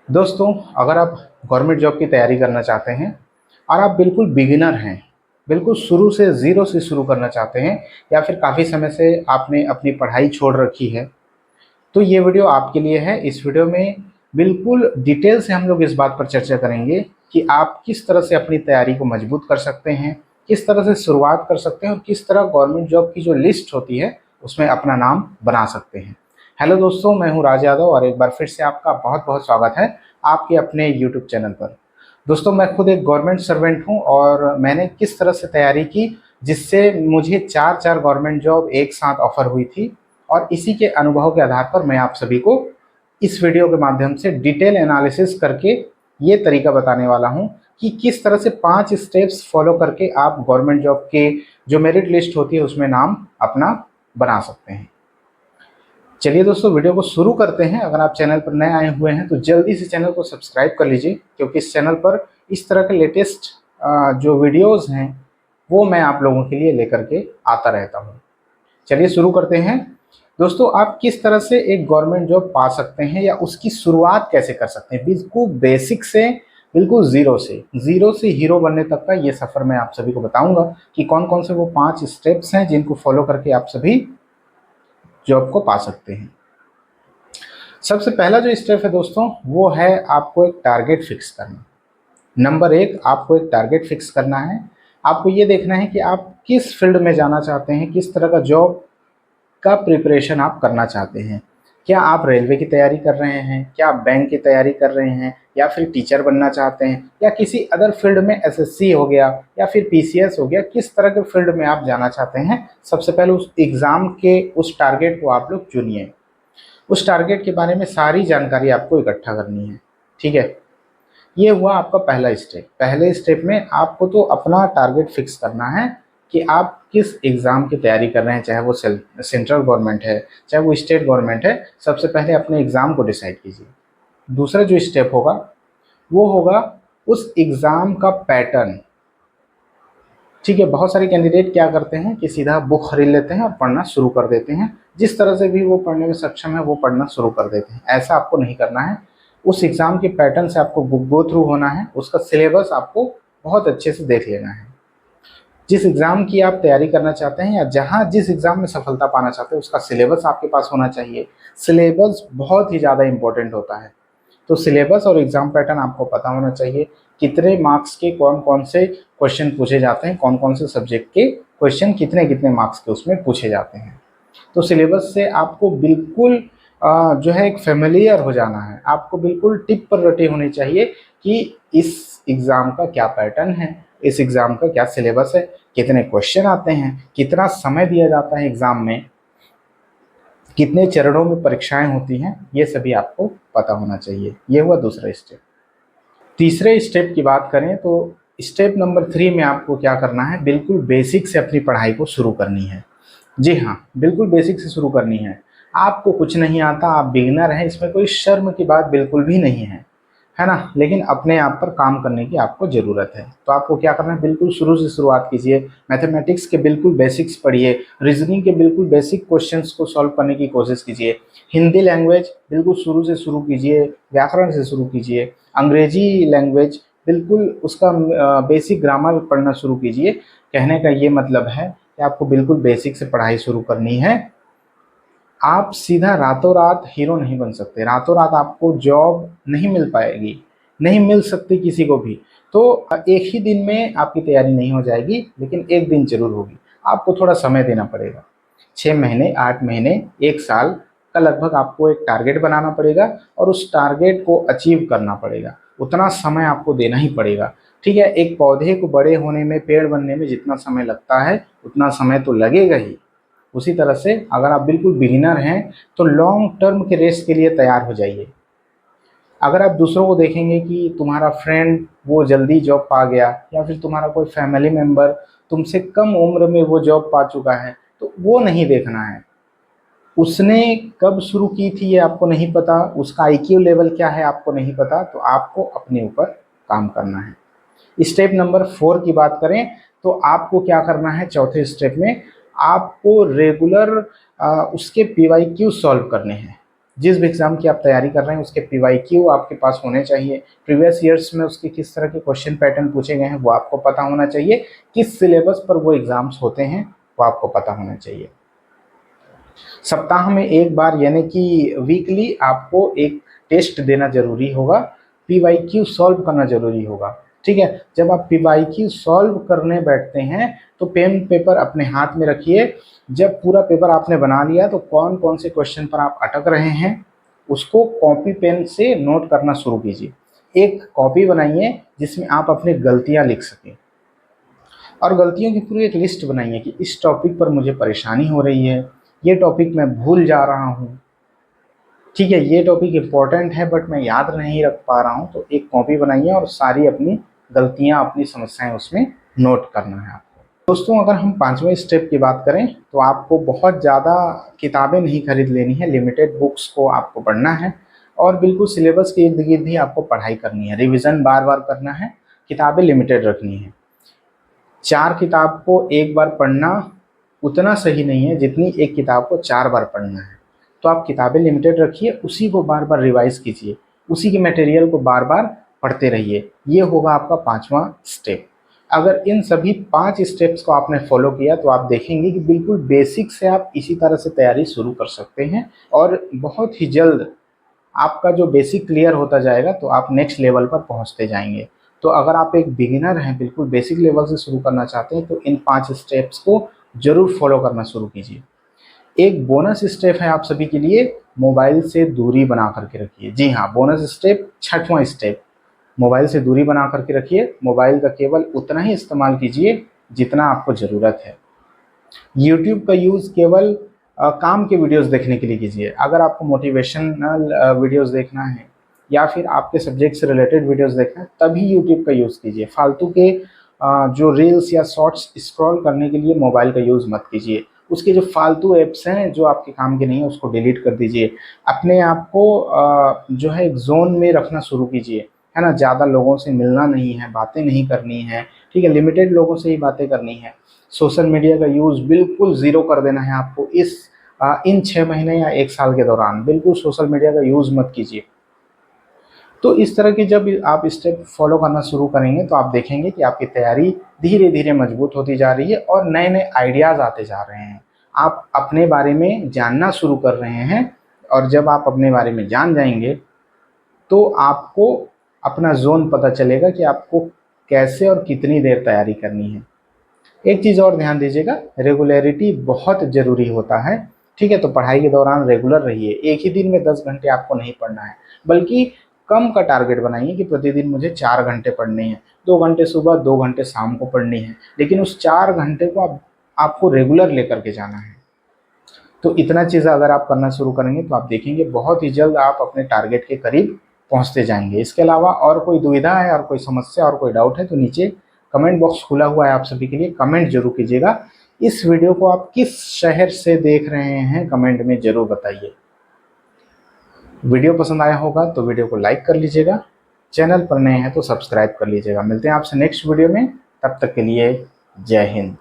दोस्तों, अगर आप गवर्नमेंट जॉब की तैयारी करना चाहते हैं और आप बिल्कुल बिगिनर हैं, बिल्कुल शुरू से ज़ीरो से शुरू करना चाहते हैं या फिर काफ़ी समय से आपने अपनी पढ़ाई छोड़ रखी है, तो ये वीडियो आपके लिए है। इस वीडियो में बिल्कुल डिटेल से हम लोग इस बात पर चर्चा करेंगे कि आप किस तरह से अपनी तैयारी को मजबूत कर सकते हैं, किस तरह से शुरुआत कर सकते हैं और किस तरह गवर्नमेंट जॉब की जो लिस्ट होती है, उसमें अपना नाम बना सकते हैं। हेलो दोस्तों, मैं हूं राज यादव और एक बार फिर से आपका बहुत-बहुत स्वागत है आपके अपने यूट्यूब चैनल पर। दोस्तों, मैं खुद एक गवर्नमेंट सर्वेंट हूं और मैंने किस तरह से तैयारी की, जिससे मुझे 4-4 गवर्नमेंट जॉब एक साथ ऑफ़र हुई थी और इसी के अनुभव के आधार पर मैं आप सभी को इस वीडियो के माध्यम से डिटेल एनालिसिस करके ये तरीका बताने वाला हूं कि किस तरह से 5 स्टेप्स फॉलो करके आप गवर्नमेंट जॉब के जो मेरिट लिस्ट होती है उसमें नाम अपना बना सकते हैं। चलिए दोस्तों, वीडियो को शुरू करते हैं। अगर आप चैनल पर नए आए हुए हैं तो जल्दी से चैनल को सब्सक्राइब कर लीजिए, क्योंकि इस चैनल पर इस तरह के लेटेस्ट जो वीडियोज़ हैं वो मैं आप लोगों के लिए लेकर के आता रहता हूँ। चलिए शुरू करते हैं। दोस्तों, आप किस तरह से एक गवर्नमेंट जॉब पा सकते हैं या उसकी शुरुआत कैसे कर सकते हैं, बिल्कुल बेसिक से, बिल्कुल ज़ीरो से हीरो बनने तक का ये सफ़र मैं आप सभी को बताऊंगा कि कौन कौन से वो 5 स्टेप्स हैं जिनको फॉलो करके आप सभी जॉब को पा सकते हैं। सबसे पहला जो स्टेप है दोस्तों, वो है आपको एक टारगेट फिक्स करना। नंबर 1, आपको एक टारगेट फिक्स करना है। आपको ये देखना है कि आप किस फील्ड में जाना चाहते हैं, किस तरह का जॉब का प्रिपरेशन आप करना चाहते हैं। क्या आप रेलवे की तैयारी कर रहे हैं, क्या आप बैंक की तैयारी कर रहे हैं, या फिर टीचर बनना चाहते हैं, या किसी अदर फील्ड में एसएससी हो गया या फिर पीसीएस हो गया, किस तरह के फील्ड में आप जाना चाहते हैं। सबसे पहले उस एग्ज़ाम के उस टारगेट को आप लोग चुनिए। उस टारगेट के बारे में सारी जानकारी आपको इकट्ठा करनी है। ठीक है, ये हुआ आपका पहला स्टेप। पहले स्टेप में आपको तो अपना टारगेट फिक्स करना है कि आप किस एग्ज़ाम की तैयारी कर रहे हैं, चाहे वो सेंट्रल गवर्नमेंट है, चाहे वो स्टेट गवर्नमेंट है। सबसे पहले अपने एग्ज़ाम को डिसाइड कीजिए। दूसरा जो स्टेप होगा वो होगा उस एग्ज़ाम का पैटर्न। ठीक है, बहुत सारे कैंडिडेट क्या करते हैं कि सीधा बुक खरीद लेते हैं और पढ़ना शुरू कर देते हैं। जिस तरह से भी वो पढ़ने में सक्षम है वो पढ़ना शुरू कर देते हैं। ऐसा आपको नहीं करना है। उस एग्ज़ाम के पैटर्न से आपको गो थ्रू होना है। उसका सिलेबस आपको बहुत अच्छे से देख लेना है। जिस एग्ज़ाम की आप तैयारी करना चाहते हैं या जहाँ जिस एग्ज़ाम में सफलता पाना चाहते हैं उसका सिलेबस आपके पास होना चाहिए। सिलेबस बहुत ही ज़्यादा इम्पोर्टेंट होता है। तो सिलेबस और एग्ज़ाम पैटर्न आपको पता होना चाहिए। कितने मार्क्स के कौन कौन से क्वेश्चन पूछे जाते हैं, कौन कौन से सब्जेक्ट के क्वेश्चन कितने कितने मार्क्स के उसमें पूछे जाते हैं। तो सिलेबस से आपको बिल्कुल जो है एक फेमिलियर हो जाना है। आपको बिल्कुल टिप पर रटी होनी चाहिए कि इस एग्ज़ाम का क्या पैटर्न है, इस एग्ज़ाम का क्या सिलेबस है, कितने क्वेश्चन आते हैं, कितना समय दिया जाता है एग्ज़ाम में, कितने चरणों में परीक्षाएं होती हैं, ये सभी आपको पता होना चाहिए। ये हुआ दूसरा स्टेप। तीसरे स्टेप की बात करें तो स्टेप नंबर 3 में आपको क्या करना है, बिल्कुल बेसिक से अपनी पढ़ाई को शुरू करनी है। जी हाँ, बिल्कुल बेसिक से शुरू करनी है। आपको कुछ नहीं आता, आप बिगिनर हैं, इसमें कोई शर्म की बात बिल्कुल भी नहीं है ना? लेकिन अपने आप पर काम करने की आपको ज़रूरत है। तो आपको क्या करना है, बिल्कुल शुरू से शुरुआत कीजिए। मैथमेटिक्स के बिल्कुल बेसिक्स पढ़िए, रीजनिंग के बिल्कुल बेसिक क्वेश्चंस को सॉल्व करने की कोशिश कीजिए। हिंदी लैंग्वेज बिल्कुल शुरू से शुरू कीजिए, व्याकरण से शुरू कीजिए। अंग्रेजी लैंग्वेज बिल्कुल उसका बेसिक ग्रामर पढ़ना शुरू कीजिए। कहने का ये मतलब है कि आपको बिल्कुल बेसिक से पढ़ाई शुरू करनी है। आप सीधा रातों रात हीरो नहीं बन सकते, रातों रात आपको जॉब नहीं मिल पाएगी, नहीं मिल सकती किसी को भी। तो एक ही दिन में आपकी तैयारी नहीं हो जाएगी, लेकिन एक दिन ज़रूर होगी। आपको थोड़ा समय देना पड़ेगा। 6 महीने, 8 महीने, 1 साल का लगभग आपको एक टारगेट बनाना पड़ेगा और उस टारगेट को अचीव करना पड़ेगा। उतना समय आपको देना ही पड़ेगा। ठीक है, एक पौधे को बड़े होने में, पेड़ बनने में जितना समय लगता है उतना समय तो लगेगा ही। उसी तरह से अगर आप बिल्कुल बिगिनर हैं तो लॉन्ग टर्म के रेस के लिए तैयार हो जाइए। अगर आप दूसरों को देखेंगे कि तुम्हारा फ्रेंड वो जल्दी जॉब पा गया या फिर तुम्हारा कोई फैमिली मेम्बर तुमसे कम उम्र में वो जॉब पा चुका है, तो वो नहीं देखना है। उसने कब शुरू की थी ये आपको नहीं पता, उसका आईक्यू लेवल क्या है आपको नहीं पता। तो आपको अपने ऊपर काम करना है। स्टेप नंबर 4 की बात करें तो आपको क्या करना है, चौथे स्टेप में आपको रेगुलर उसके पीवाईक्यू सॉल्व करने हैं। जिस भी एग्ज़ाम की आप तैयारी कर रहे हैं उसके पीवाईक्यू आपके पास होने चाहिए। प्रीवियस ईयर्स में उसके किस तरह के क्वेश्चन पैटर्न पूछे गए हैं वो आपको पता होना चाहिए। किस सिलेबस पर वो एग्ज़ाम्स होते हैं वो आपको पता होना चाहिए। सप्ताह में एक बार यानी कि वीकली आपको एक टेस्ट देना ज़रूरी होगा, पीवाईक्यू सॉल्व करना ज़रूरी होगा। ठीक है, जब आप पीवाईक्यू सॉल्व करने बैठते हैं तो पेन पेपर अपने हाथ में रखिए। जब पूरा पेपर आपने बना लिया तो कौन कौन से क्वेश्चन पर आप अटक रहे हैं उसको कॉपी पेन से नोट करना शुरू कीजिए। एक कॉपी बनाइए जिसमें आप अपनी गलतियां लिख सकें और गलतियों की पूरी एक लिस्ट बनाइए कि इस टॉपिक पर मुझे परेशानी हो रही है, ये टॉपिक मैं भूल जा रहा हूँ, ठीक है, ये टॉपिक इम्पोर्टेंट है बट मैं याद नहीं रख पा रहा हूँ। तो एक कॉपी बनाइए और सारी अपनी गलतियाँ, अपनी समस्याएं उसमें नोट करना है आपको। दोस्तों, अगर हम 5वें स्टेप की बात करें तो आपको बहुत ज़्यादा किताबें नहीं खरीद लेनी है, लिमिटेड बुक्स को आपको पढ़ना है और बिल्कुल सिलेबस के इर्द गिर्द ही आपको पढ़ाई करनी है, रिविज़न बार बार करना है, किताबें लिमिटेड रखनी है। 4 किताब को एक बार पढ़ना उतना सही नहीं है जितनी एक किताब को 4 बार पढ़ना है। तो आप किताबें लिमिटेड रखिए, उसी को बार बार रिवाइज कीजिए, उसी के मटेरियल को बार बार पढ़ते रहिए। ये होगा आपका 5वां स्टेप। अगर इन सभी 5 स्टेप्स को आपने फॉलो किया तो आप देखेंगे कि बिल्कुल बेसिक से आप इसी तरह से तैयारी शुरू कर सकते हैं और बहुत ही जल्द आपका जो बेसिक क्लियर होता जाएगा तो आप नेक्स्ट लेवल पर पहुंचते जाएंगे। तो अगर आप एक बिगिनर हैं, बिल्कुल बेसिक लेवल से शुरू करना चाहते हैं तो इन 5 स्टेप्स को ज़रूर फॉलो करना शुरू कीजिए। एक बोनस स्टेप है आप सभी के लिए, मोबाइल से दूरी बना करके रखिए। जी हाँ, बोनस स्टेप 6वां स्टेप, मोबाइल से दूरी बना करके रखिए। मोबाइल का केवल उतना ही इस्तेमाल कीजिए जितना आपको ज़रूरत है। यूट्यूब का यूज़ केवल काम के वीडियोस देखने के लिए कीजिए। अगर आपको मोटिवेशनल वीडियोस देखना है या फिर आपके सब्जेक्ट से रिलेटेड वीडियोस देखना है तभी यूट्यूब का यूज़ कीजिए। फालतू के जो रील्स या शॉर्ट्स स्क्रॉल करने के लिए मोबाइल का यूज़ मत कीजिए। उसके जो फालतू ऐप्स हैं जो आपके काम के नहीं है उसको डिलीट कर दीजिए। अपने आप को जो है एक जोन में रखना शुरू कीजिए, है ना। ज़्यादा लोगों से मिलना नहीं है, बातें नहीं करनी है, ठीक है, लिमिटेड लोगों से ही बातें करनी है। सोशल मीडिया का यूज़ बिल्कुल ज़ीरो कर देना है आपको। इन 6 महीने या 1 साल के दौरान बिल्कुल सोशल मीडिया का यूज़ मत कीजिए। तो इस तरह की जब आप स्टेप फॉलो करना शुरू करेंगे तो आप देखेंगे कि आपकी तैयारी धीरे धीरे मजबूत होती जा रही है और नए नए आइडियाज़ आते जा रहे हैं। आप अपने बारे में जानना शुरू कर रहे हैं और जब आप अपने बारे में जान जाएंगे तो आपको अपना जोन पता चलेगा कि आपको कैसे और कितनी देर तैयारी करनी है। एक चीज़ और ध्यान दीजिएगा, रेगुलरिटी बहुत ज़रूरी होता है। ठीक है, तो पढ़ाई के दौरान रेगुलर रहिए। एक ही दिन में 10 घंटे आपको नहीं पढ़ना है, बल्कि कम का टारगेट बनाइए कि प्रतिदिन मुझे 4 घंटे पढ़ने हैं, 2 घंटे सुबह, 2 घंटे शाम को पढ़नी है, लेकिन उस 4 घंटे को आपको रेगुलर लेकर के जाना है। तो इतना चीज़ अगर आप करना शुरू करेंगे तो आप देखेंगे बहुत ही जल्द आप अपने टारगेट के करीब पहुंचते जाएंगे। इसके अलावा और कोई दुविधा है और कोई समस्या और कोई डाउट है तो नीचे कमेंट बॉक्स खुला हुआ है आप सभी के लिए, कमेंट जरूर कीजिएगा। इस वीडियो को आप किस शहर से देख रहे हैं कमेंट में जरूर बताइए। वीडियो पसंद आया होगा तो वीडियो को लाइक कर लीजिएगा, चैनल पर नए हैं तो सब्सक्राइब कर लीजिएगा। मिलते हैं आपसे नेक्स्ट वीडियो में, तब तक के लिए जय हिंद।